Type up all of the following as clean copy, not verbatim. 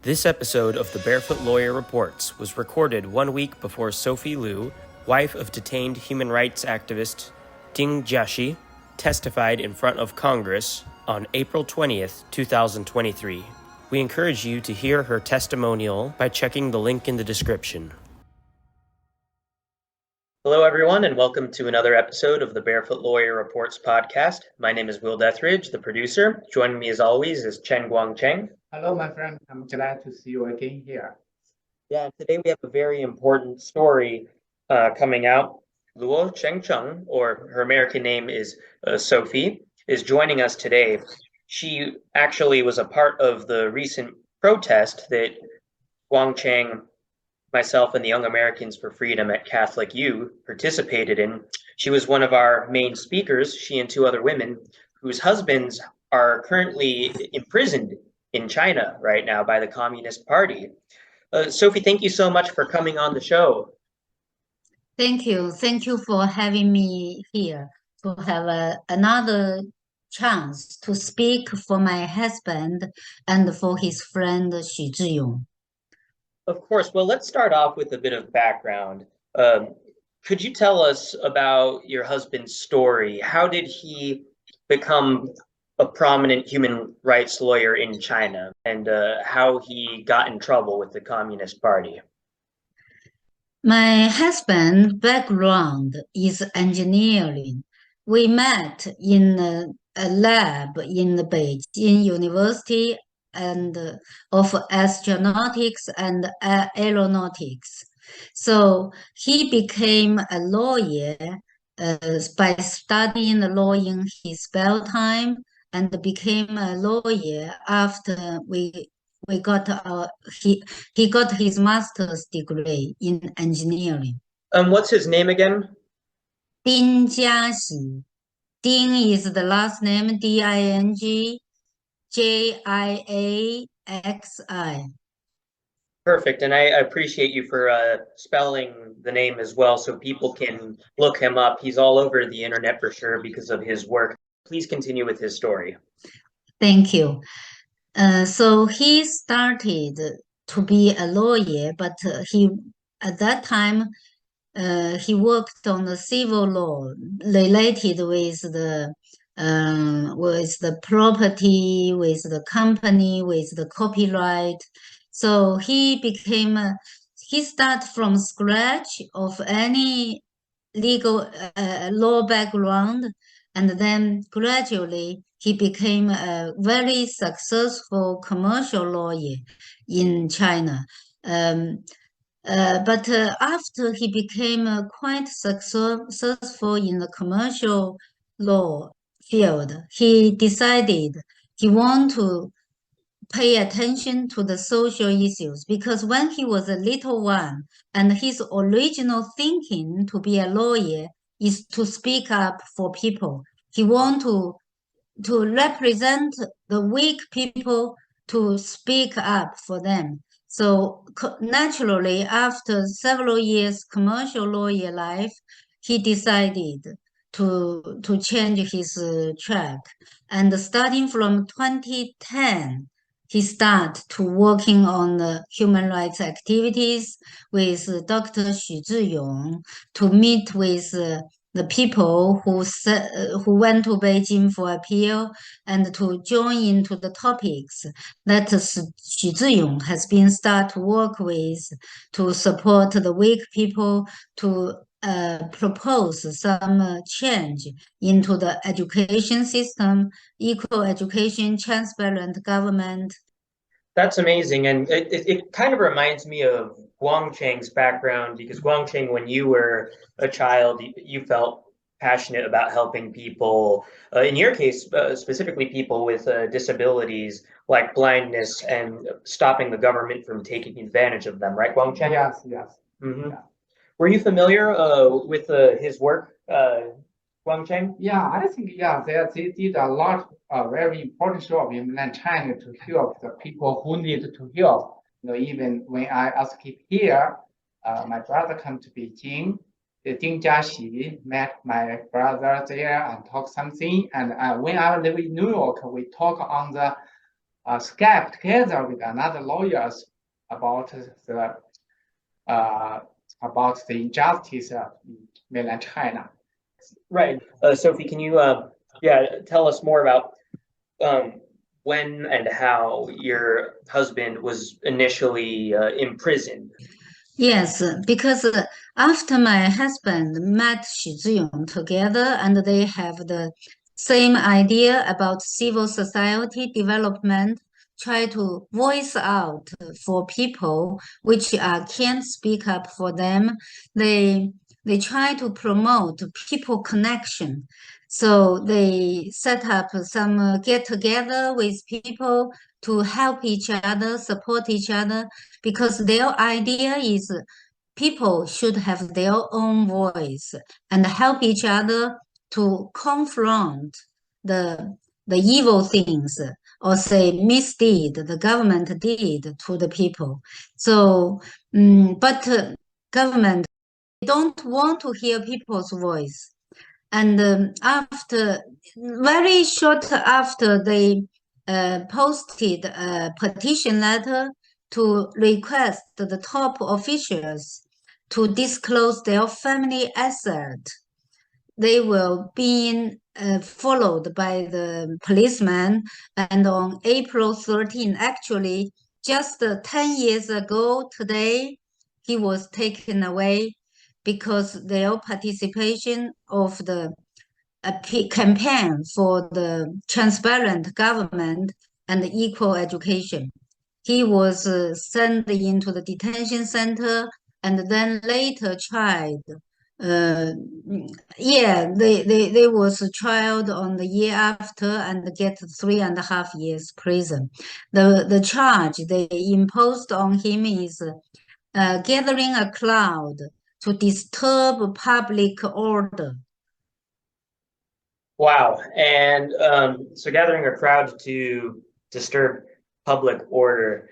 This episode of the Barefoot Lawyer Reports was recorded 1 week before Sophie Luo, wife of detained human rights activist Jiaxi, testified in front of Congress on April 20th, 2023. We encourage you to hear her testimonial by checking the link in the description. Hello, everyone, and welcome to another episode of the Barefoot Lawyer Reports podcast. My name is Will Deathridge, the producer. Joining me, as always, is Chen Guangcheng. Hello, my friend. I'm glad to see you again here. Yeah, today we have a very important story coming out. Luo Chengcheng, or her American name is Sophie, is joining us today. She actually was a part of the recent protest that Guangcheng, myself, and the Young Americans for Freedom at Catholic U participated in. She was one of our main speakers, she and two other women, whose husbands are currently imprisoned in China right now by the Communist Party. Sophie, thank you so much for coming on the show. Thank you. Thank you for having me here to have another chance to speak for my husband and for his friend Xu Zhiyong. Of course. Well, let's start off with a bit of background. Could you tell us about your husband's story? How did he become a prominent human rights lawyer in China, and how he got in trouble with the Communist Party? My husband's background is engineering. We met in a lab in the Beijing University and of astronautics and aeronautics. So he became a lawyer by studying the law in his spare time and became a lawyer after he got his master's degree in engineering. What's his name again? Jiaxi. Ding is the last name, D-I-N-G, Jiaxi. Perfect, and I appreciate you for spelling the name as well so people can look him up. He's all over the internet for sure because of his work. Please continue with his story. Thank you. So he started to be a lawyer, but at that time he worked on the civil law related with the property, with the company, with the copyright. So he started from scratch of any legal law background, and then gradually he became a very successful commercial lawyer in China. But after he became quite successful in the commercial law field, he decided he wanted to pay attention to the social issues, because when he was a little one and his original thinking to be a lawyer is to speak up for people. He wanted to represent the weak people, to speak up for them. So naturally, after several years commercial lawyer life, he decided to change his track. And starting from 2010, he started to working on the human rights activities with Dr. Xu Zhiyong, to meet with the people who went to Beijing for appeal, and to join into the topics that Xu Zhiyong has been start to work with, to support the weak people, to propose some change into the education system, equal education, transparent government. That's amazing, and it kind of reminds me of Guangcheng's background, because Guangcheng, when you were a child, you felt passionate about helping people. In your case, specifically people with disabilities like blindness, and stopping the government from taking advantage of them, right, Guangcheng? Yes, yes. Mm-hmm. Yeah. Were you familiar with his work, Guangcheng? Yeah, I think, yeah, they did a lot of very important job in mainland China to help the people who need to help. Even when I asked here, my brother come to Beijing, the Ding Jiaxi met my brother there and talk something. And when I live in New York, we talk on the Skype together with another lawyers about the injustice of mainland China. Right. Sophie, can you tell us more about when and how your husband was initially imprisoned? Yes, because after my husband met Xu Ziyong together and they have the same idea about civil society development, try to voice out for people which can't speak up for them. They try to promote people connection. So they set up some get together with people to help each other, support each other because their idea is people should have their own voice and help each other to confront the the evil things or say misdeed the government did to the people. So, but government don't want to hear people's voice. And after very short after they posted a petition letter to request the top officials to disclose their family asset, they were being followed by the policeman. And on April 13, actually, just 10 years ago today, he was taken away because their participation of the campaign for the transparent government and equal education. He was sent into the detention center and then later tried. Uh, yeah, they was tried on the year after and get 3.5 years prison. The charge they imposed on him is gathering a crowd to disturb public order. Wow. And so gathering a crowd to disturb public order.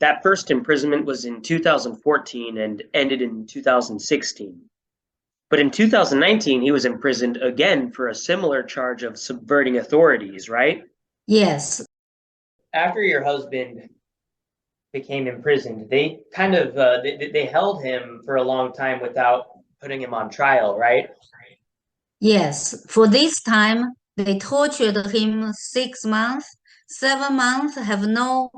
That first imprisonment was in 2014 and ended in 2016. But in 2019, he was imprisoned again for a similar charge of subverting authorities, right? Yes, After your husband became imprisoned, they kind of they held him for a long time without putting him on trial, right? yes. For this time, they tortured him 6 months, 7 months, have no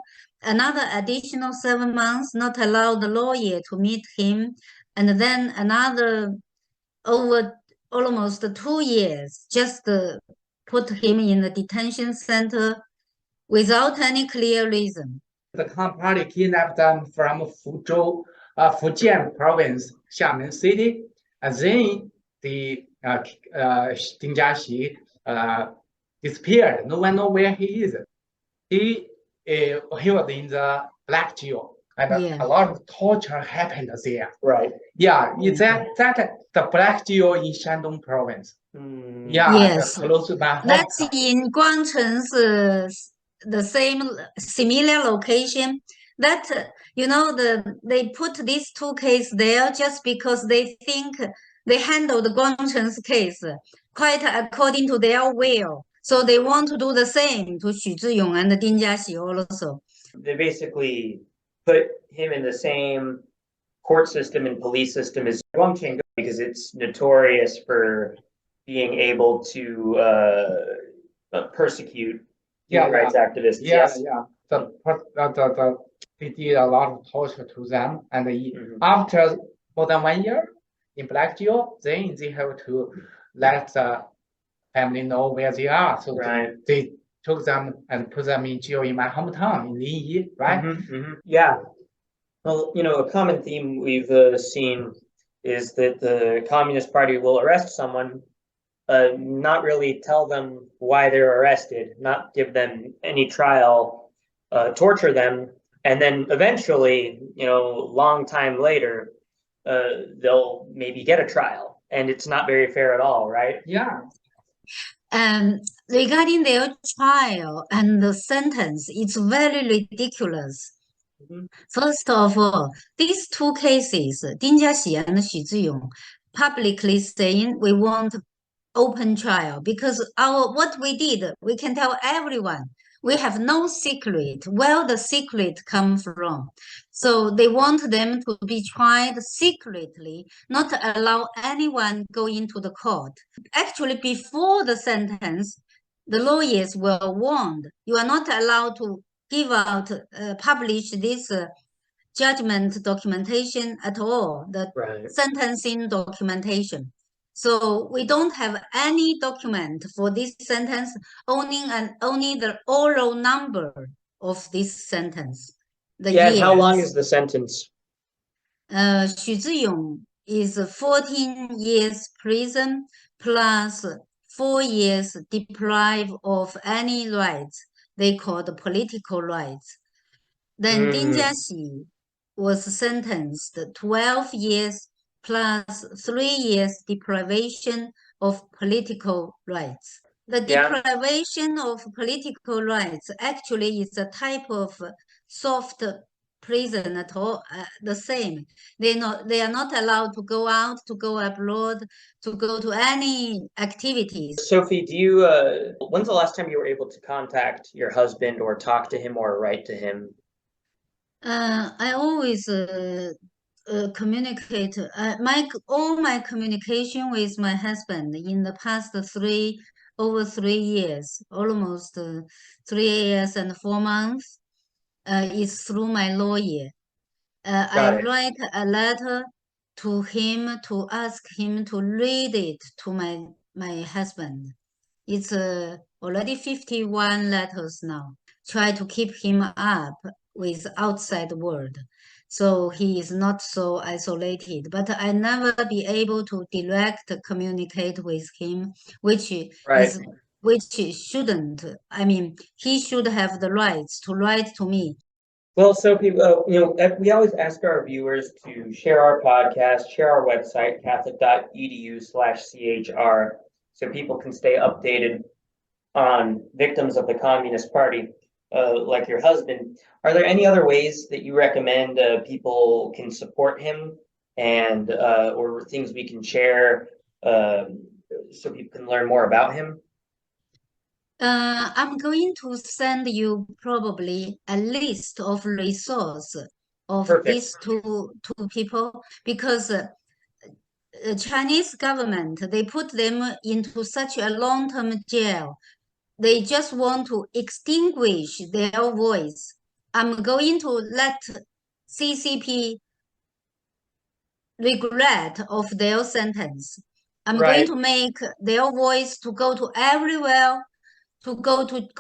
another additional 7 months, not allow the lawyer to meet him, and then another over almost 2 years, just put him in the detention center without any clear reason. The Communist Party kidnapped them from Fujian province, Xiamen city, and then the Ding Jiaxi disappeared. No one knows where he is. He was in the black jail, and Yeah. a lot of torture happened there. Right. Yeah, is that the black jail in Shandong province? Yeah, Yes. close to my That's hometown. in Guangcheng's the same similar location. That they put these two cases there just because they think they handled Guangcheng's case quite according to their will. So they want to do the same to Xu Ziyong and Ding Jiaxi also. They basically put him in the same court system and police system as Guangcheng because it's notorious for being able to persecute human rights activists. Yes. They did a lot of torture to them, and after more than 1 year in black jail, then they have to let the family know where they are. So they took them and put them in jail in my hometown in Linyi, right? Yeah. Well, a common theme we've seen is that the Communist Party will arrest someone, not really tell them why they're arrested, not give them any trial, torture them, and then eventually, long time later, they'll maybe get a trial, and it's not very fair at all, right? Yeah. Regarding their trial and the sentence, it's very ridiculous. First of all, these two cases, Ding Jiaxi and Xu Ziyong, publicly saying we want open trial because what we did, we can tell everyone. We have no secret. Where the secret come from? So they want them to be tried secretly, not to allow anyone go into the court. Actually, before the sentence, the lawyers were warned, you are not allowed to give out, publish this judgment documentation at all, the Right. sentencing documentation. So we don't have any document for this sentence, only the oral number of this sentence, the Yeah, and how long years. is the sentence? Xu Ziyong is 14 years prison plus 4 years deprived of any rights. They call the political rights. Then Ding Mm, Jiaxi was sentenced 12 years plus 3 years deprivation of political rights. The yeah. deprivation of political rights actually is a type of soft prison at all, the same. They are not allowed to go out, to go abroad, to go to any activities. Sophie, when's the last time you were able to contact your husband or talk to him or write to him? I always communicate. All my communication with my husband in the past over 3 years, almost 3 years and 4 months, is through my lawyer. I Got it. write a letter to him to ask him to read it to my husband. It's already 51 letters now. Try to keep him up with outside world, so he is not so isolated. But I never be able to direct communicate with him, which Right. is which shouldn't. I mean, he should have the rights to write to me. Well, Sophie, we always ask our viewers to share our podcast, share our website, catholic.edu/CHR, so people can stay updated on victims of the Communist Party, like your husband. Are there any other ways that you recommend people can support him and or things we can share so people can learn more about him? I'm going to send you probably a list of resource of Perfect. these two people because Chinese government they put them into such a long-term jail. They just want to extinguish their voice. I'm going to let CCP regret of their sentence. I'm going Right. to make their voice to go to everywhere, to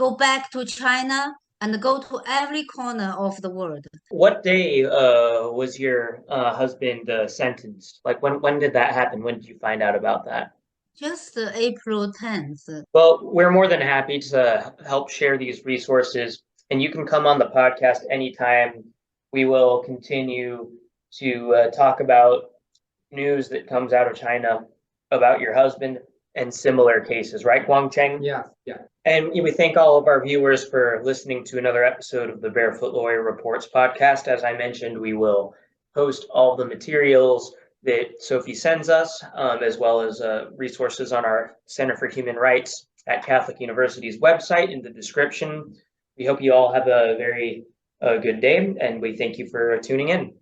go back to China and go to every corner of the world. What day was your husband sentenced? Like when did that happen? When did you find out about that? Just April 10th. Well, we're more than happy to help share these resources, and you can come on the podcast anytime. We will continue to talk about news that comes out of China about your husband and similar cases, right, Guangcheng? Yeah, yeah. And we thank all of our viewers for listening to another episode of the Barefoot Lawyer Reports podcast. As I mentioned, we will post all the materials that Sophie sends us, as well as resources on our Center for Human Rights at Catholic University's website in the description. We hope you all have a very good day, and we thank you for tuning in.